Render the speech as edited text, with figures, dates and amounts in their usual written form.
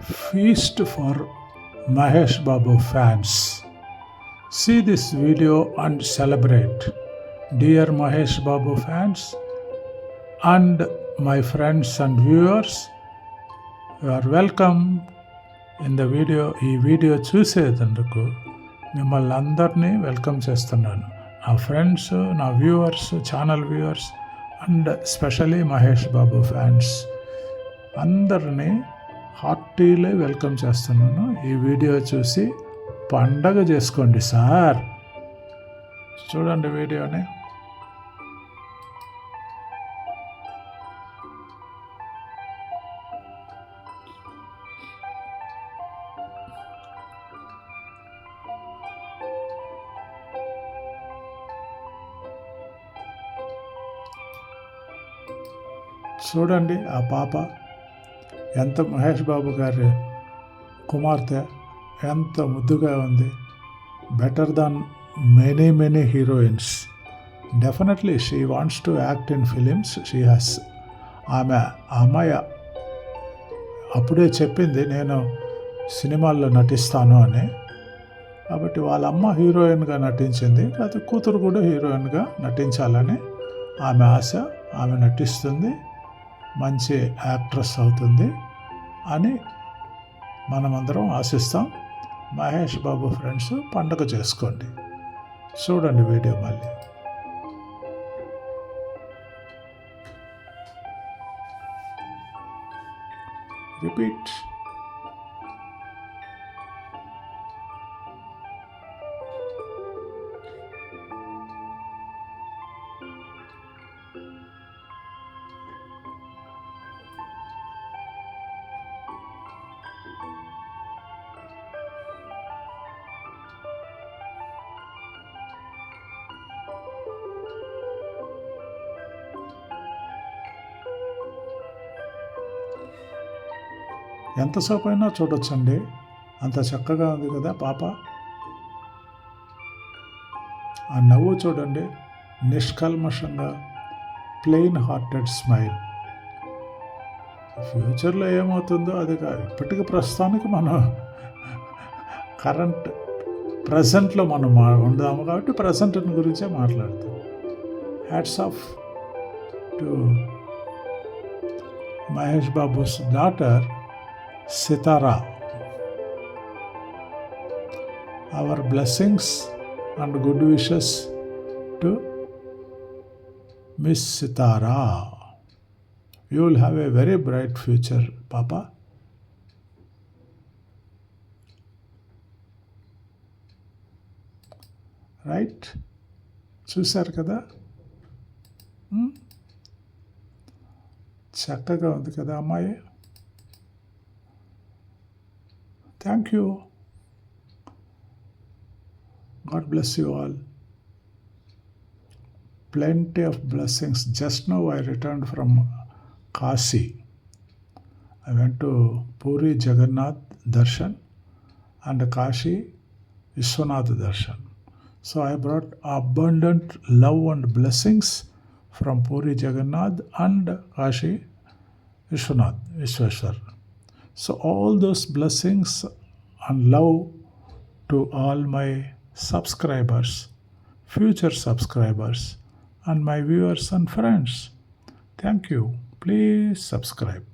feast for Mahesh Babu fans. See this video and celebrate. Dear Mahesh Babu fans and my friends and viewers, you are welcome in the video. ఈ video చూసేందుకు మిమ్మల్ని అందరినీ welcome చేస్తున్నాను. నా friends, నా viewers, channel viewers and specially Mahesh Babu fans అందరినీ హార్టీలే welcome చేస్తున్నాను. ఈ వీడియో చూసి పండగ చేసుకోండి సార్. చూడండి వీడియోని. చూడండి ఆ పాప ఎంత మహేష్ బాబు గారి కుమార్తె ఎంత ముద్దుగా ఉంది. Better than many heroines. Definitely she wants to act in films. She has. ఆమె అమ్మాయి అప్పుడే చెప్పింది నేను సినిమాల్లో నటిస్తాను అని. కాబట్టి వాళ్ళ అమ్మ హీరోయిన్గా నటించింది, అది కూతురు కూడా హీరోయిన్గా నటించాలని ఆమె ఆశ. ఆమె నటిస్తుంది, మంచి యాక్ట్రెస్ అవుతుంది అని మనమందరం ఆశిస్తాం. మహేష్ బాబు ఫ్రెండ్స్ పండగ చేసుకోండి. చూడండి వీడియో మళ్ళీ. రిపీట్. ఎంతసేపు అయినా చూడొచ్చండి, అంత చక్కగా ఉంది కదా పాప. ఆ నవ్వు చూడండి, నిష్కల్మషంగా, ప్లెయిన్ హార్టెడ్ స్మైల్. ఫ్యూచర్లో ఏమవుతుందో అది ఇప్పటికి ప్రస్తుతానికి మనం ప్రజెంట్లో మనం ఉందాము కాబట్టి ప్రజెంట్ గురించే మాట్లాడతాం. Hats off to Mahesh Babu's daughter Sitara. Our blessings and good wishes to Miss Sitara. You will have a very bright future, Papa. Right? చూశారు కదా, చక్కగా ఉంది కదా అమ్మాయి. Thank you. God bless you all. Plenty of blessings. Just now I returned from Kashi. I went to Puri Jagannath Darshan and Kashi Vishwanath Darshan. So I brought abundant love and blessings from Puri Jagannath and Kashi Vishwanath Vishweshwar. So all those blessings and love to all my subscribers, future subscribers, and my viewers and friends. Thank you. Please subscribe.